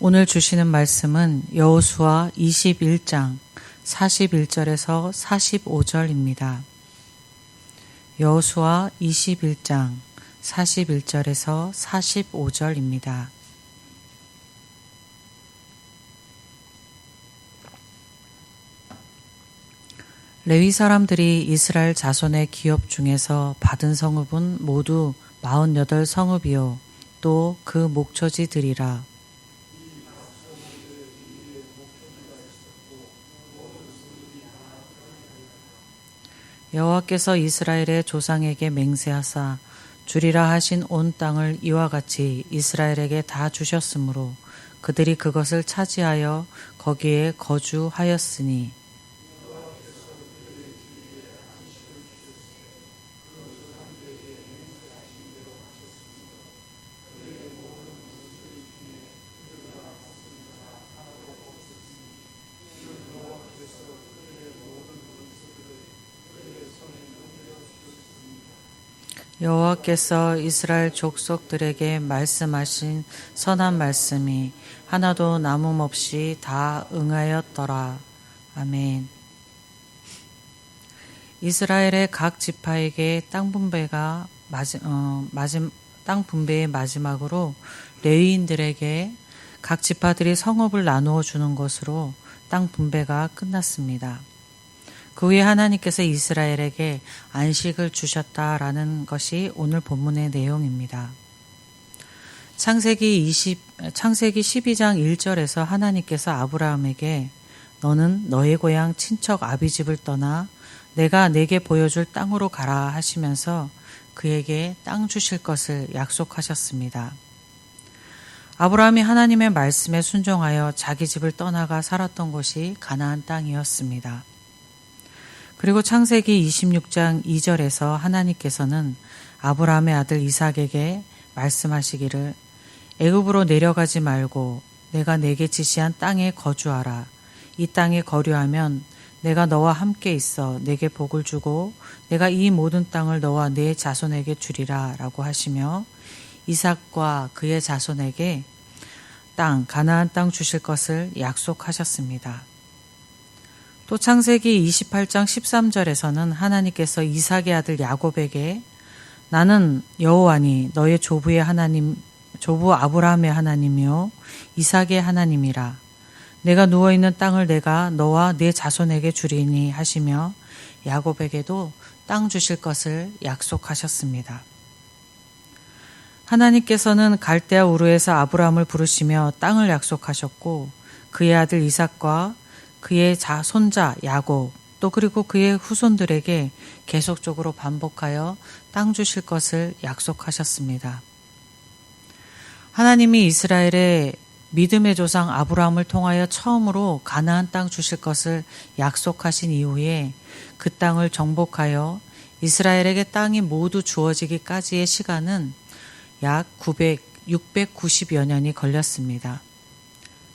오늘 주시는 말씀은 여호수아 21장 41절에서 45절입니다. 여호수아 21장 41절에서 45절입니다. 레위 사람들이 이스라엘 자손의 기업 중에서 받은 성읍은 모두 48 성읍이요 또 그 목초지들이라. 여호와께서 이스라엘의 조상에게 맹세하사 주리라 하신 온 땅을 이와 같이 이스라엘에게 다 주셨으므로 그들이 그것을 차지하여 거기에 거주하였으니 여호와께서 이스라엘 족속들에게 말씀하신 선한 말씀이 하나도 남음없이 다 응하였더라. 아멘. 이스라엘의 각 지파에게 땅 분배의 마지막으로 레위인들에게 각 지파들이 성읍을 나누어 주는 것으로 땅 분배가 끝났습니다. 그 후에 하나님께서 이스라엘에게 안식을 주셨다라는 것이 오늘 본문의 내용입니다. 창세기 12장 1절에서 하나님께서 아브라함에게 너는 너의 고향 친척 아비집을 떠나 내가 내게 보여줄 땅으로 가라 하시면서 그에게 땅 주실 것을 약속하셨습니다. 아브라함이 하나님의 말씀에 순종하여 자기 집을 떠나가 살았던 곳이 가나안 땅이었습니다. 그리고 창세기 26장 2절에서 하나님께서는 아브라함의 아들 이삭에게 말씀하시기를 애굽으로 내려가지 말고 내가 내게 지시한 땅에 거주하라. 이 땅에 거류하면 내가 너와 함께 있어 내게 복을 주고 내가 이 모든 땅을 너와 네 자손에게 주리라 라고 하시며 이삭과 그의 자손에게 가나안 땅 주실 것을 약속하셨습니다. 또 창세기 28장 13절에서는 하나님께서 이삭의 아들 야곱에게 나는 여호와니 너의 조부 아브라함의 하나님이요 이삭의 하나님이라. 내가 누워있는 땅을 내가 너와 네 자손에게 주리니 하시며 야곱에게도 땅 주실 것을 약속하셨습니다. 하나님께서는 갈대아 우르에서 아브라함을 부르시며 땅을 약속하셨고 그의 아들 이삭과 그의 손자 야곱 또 그리고 그의 후손들에게 계속적으로 반복하여 땅 주실 것을 약속하셨습니다. 하나님이 이스라엘의 믿음의 조상 아브라함을 통하여 처음으로 가나안 땅 주실 것을 약속하신 이후에 그 땅을 정복하여 이스라엘에게 땅이 모두 주어지기까지의 시간은 약 690여 년이 걸렸습니다.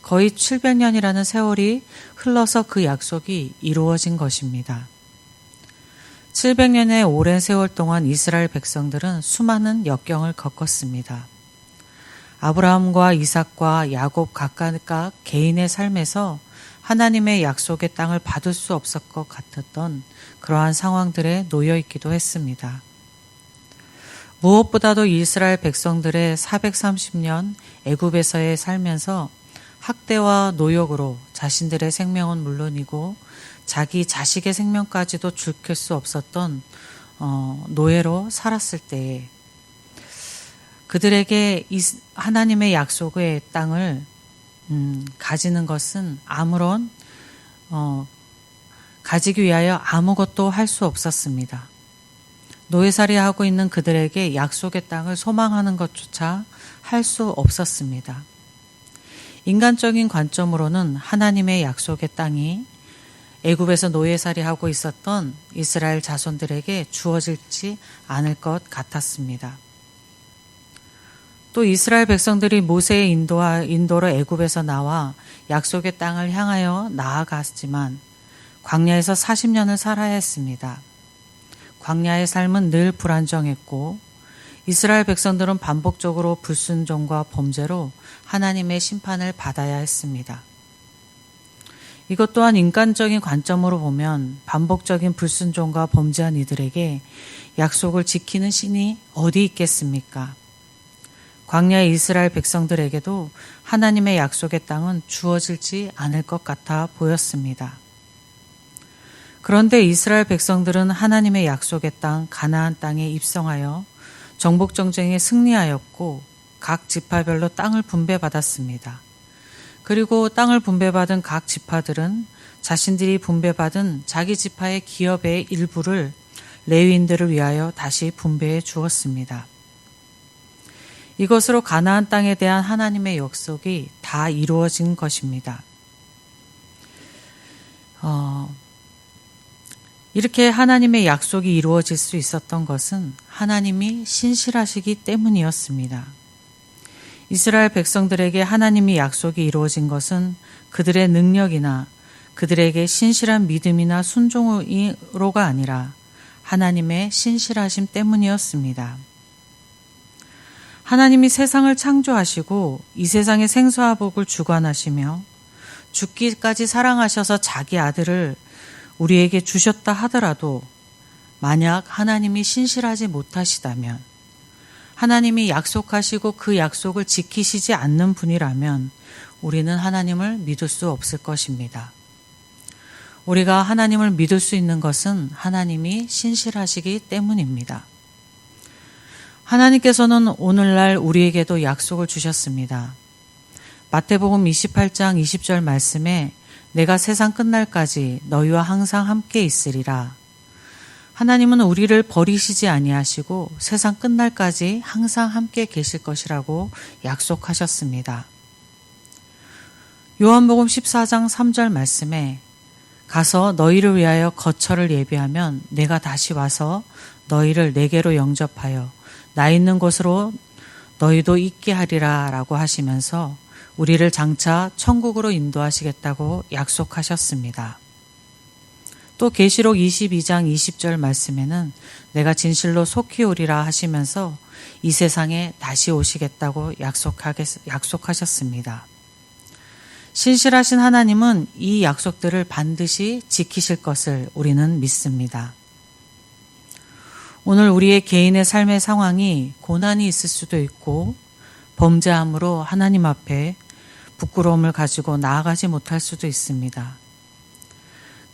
거의 700년이라는 세월이 흘러서 그 약속이 이루어진 것입니다. 700년의 오랜 세월 동안 이스라엘 백성들은 수많은 역경을 겪었습니다. 아브라함과 이삭과 야곱 각각 개인의 삶에서 하나님의 약속의 땅을 받을 수 없을 것 같았던 그러한 상황들에 놓여 있기도 했습니다. 무엇보다도 이스라엘 백성들의 430년 애굽에서의 살면서 학대와 노역으로 자신들의 생명은 물론이고 자기 자식의 생명까지도 지킬 수 없었던 노예로 살았을 때에 그들에게 하나님의 약속의 땅을 가지는 것은 아무런 가지기 위하여 아무것도 할 수 없었습니다. 노예살이하고 있는 그들에게 약속의 땅을 소망하는 것조차 할 수 없었습니다. 인간적인 관점으로는 하나님의 약속의 땅이 애굽에서 노예살이하고 있었던 이스라엘 자손들에게 주어질지 않을 것 같았습니다. 또 이스라엘 백성들이 모세의 인도로 애굽에서 나와 약속의 땅을 향하여 나아갔지만 광야에서 40년을 살아야 했습니다. 광야의 삶은 늘 불안정했고 이스라엘 백성들은 반복적으로 불순종과 범죄로 하나님의 심판을 받아야 했습니다. 이것 또한 인간적인 관점으로 보면 반복적인 불순종과 범죄한 이들에게 약속을 지키는 신이 어디 있겠습니까? 광야의 이스라엘 백성들에게도 하나님의 약속의 땅은 주어질지 않을 것 같아 보였습니다. 그런데 이스라엘 백성들은 하나님의 약속의 땅 가나안 땅에 입성하여 정복 전쟁에 승리하였고 각 지파별로 땅을 분배받았습니다. 그리고 땅을 분배받은 각 지파들은 자신들이 분배받은 자기 지파의 기업의 일부를 레위인들을 위하여 다시 분배해 주었습니다. 이것으로 가나안 땅에 대한 하나님의 약속이 다 이루어진 것입니다. 이렇게 하나님의 약속이 이루어질 수 있었던 것은 하나님이 신실하시기 때문이었습니다. 이스라엘 백성들에게 하나님의 약속이 이루어진 것은 그들의 능력이나 그들에게 신실한 믿음이나 순종으로가 아니라 하나님의 신실하심 때문이었습니다. 하나님이 세상을 창조하시고 이 세상의 생사와 복을 주관하시며 죽기까지 사랑하셔서 자기 아들을 우리에게 주셨다 하더라도 만약 하나님이 신실하지 못하시다면, 하나님이 약속하시고 그 약속을 지키시지 않는 분이라면 우리는 하나님을 믿을 수 없을 것입니다. 우리가 하나님을 믿을 수 있는 것은 하나님이 신실하시기 때문입니다. 하나님께서는 오늘날 우리에게도 약속을 주셨습니다. 마태복음 28장 20절 말씀에 내가 세상 끝날까지 너희와 항상 함께 있으리라. 하나님은 우리를 버리시지 아니하시고 세상 끝날까지 항상 함께 계실 것이라고 약속하셨습니다. 요한복음 14장 3절 말씀에 가서 너희를 위하여 거처를 예비하면 내가 다시 와서 너희를 내게로 영접하여 나 있는 곳으로 너희도 있게 하리라 라고 하시면서 우리를 장차 천국으로 인도하시겠다고 약속하셨습니다. 또 계시록 22장 20절 말씀에는 내가 진실로 속히 오리라 하시면서 이 세상에 다시 오시겠다고 약속하셨습니다. 신실하신 하나님은 이 약속들을 반드시 지키실 것을 우리는 믿습니다. 오늘 우리의 개인의 삶의 상황이 고난이 있을 수도 있고 범죄함으로 하나님 앞에 부끄러움을 가지고 나아가지 못할 수도 있습니다.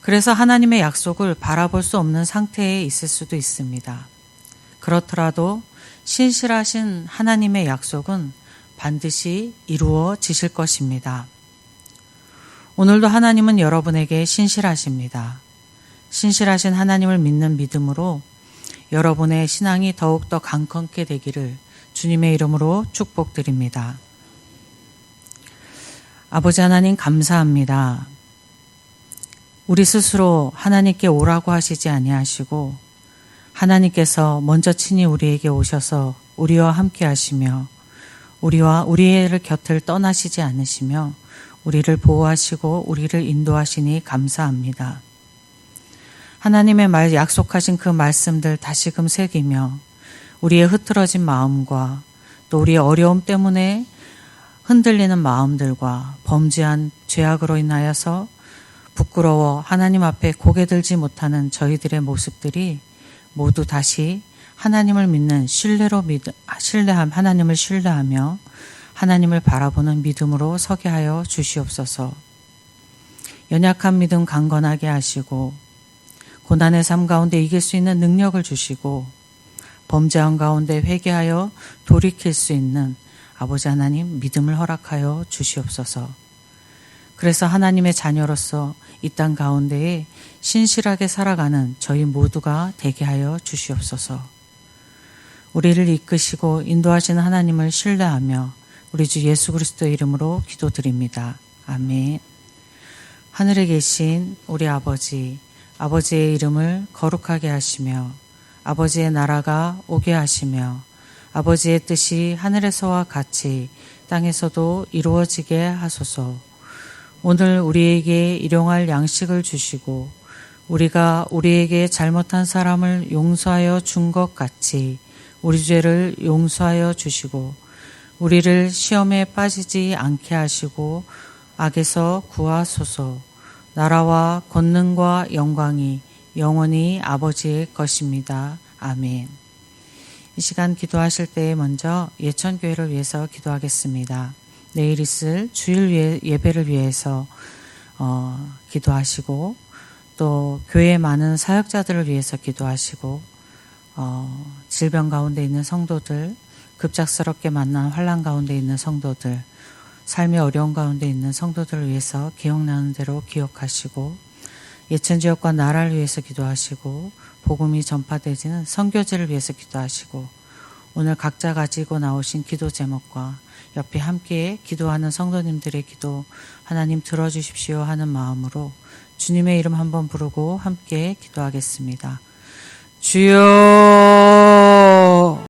그래서 하나님의 약속을 바라볼 수 없는 상태에 있을 수도 있습니다. 그렇더라도 신실하신 하나님의 약속은 반드시 이루어지실 것입니다. 오늘도 하나님은 여러분에게 신실하십니다. 신실하신 하나님을 믿는 믿음으로 여러분의 신앙이 더욱더 강건케 되기를 주님의 이름으로 축복드립니다. 아버지 하나님 감사합니다. 우리 스스로 하나님께 오라고 하시지 아니하시고 하나님께서 먼저 친히 우리에게 오셔서 우리와 함께 하시며 우리의 곁을 떠나시지 않으시며 우리를 보호하시고 우리를 인도하시니 감사합니다. 하나님의 말 약속하신 그 말씀들 다시금 새기며 우리의 흐트러진 마음과 또 우리의 어려움 때문에 흔들리는 마음들과 범죄한 죄악으로 인하여서 부끄러워 하나님 앞에 고개 들지 못하는 저희들의 모습들이 모두 다시 하나님을 믿는 하나님을 신뢰하며 하나님을 바라보는 믿음으로 서게 하여 주시옵소서. 연약한 믿음 강건하게 하시고 고난의 삶 가운데 이길 수 있는 능력을 주시고 범죄한 가운데 회개하여 돌이킬 수 있는 아버지 하나님 믿음을 허락하여 주시옵소서. 그래서 하나님의 자녀로서 이 땅 가운데에 신실하게 살아가는 저희 모두가 되게 하여 주시옵소서. 우리를 이끄시고 인도하시는 하나님을 신뢰하며 우리 주 예수 그리스도의 이름으로 기도드립니다. 아멘. 하늘에 계신 우리 아버지, 아버지의 이름을 거룩하게 하시며 아버지의 나라가 오게 하시며 아버지의 뜻이 하늘에서와 같이 땅에서도 이루어지게 하소서. 오늘 우리에게 일용할 양식을 주시고 우리가 우리에게 잘못한 사람을 용서하여 준 것 같이 우리 죄를 용서하여 주시고 우리를 시험에 빠지지 않게 하시고 악에서 구하소서. 나라와 권능과 영광이 영원히 아버지의 것입니다. 아멘. 이 시간 기도하실 때 먼저 예천교회를 위해서 기도하겠습니다. 내일 있을 주일 예배를 위해서 기도하시고 또 교회의 많은 사역자들을 위해서 기도하시고 질병 가운데 있는 성도들, 급작스럽게 만난 환난 가운데 있는 성도들, 삶의 어려운 가운데 있는 성도들을 위해서 기억나는 대로 기억하시고 예천지역과 나라를 위해서 기도하시고 복음이 전파되지는 선교지를 위해서 기도하시고 오늘 각자 가지고 나오신 기도 제목과 옆에 함께 기도하는 성도님들의 기도 하나님 들어주십시오 하는 마음으로 주님의 이름 한번 부르고 함께 기도하겠습니다. 주여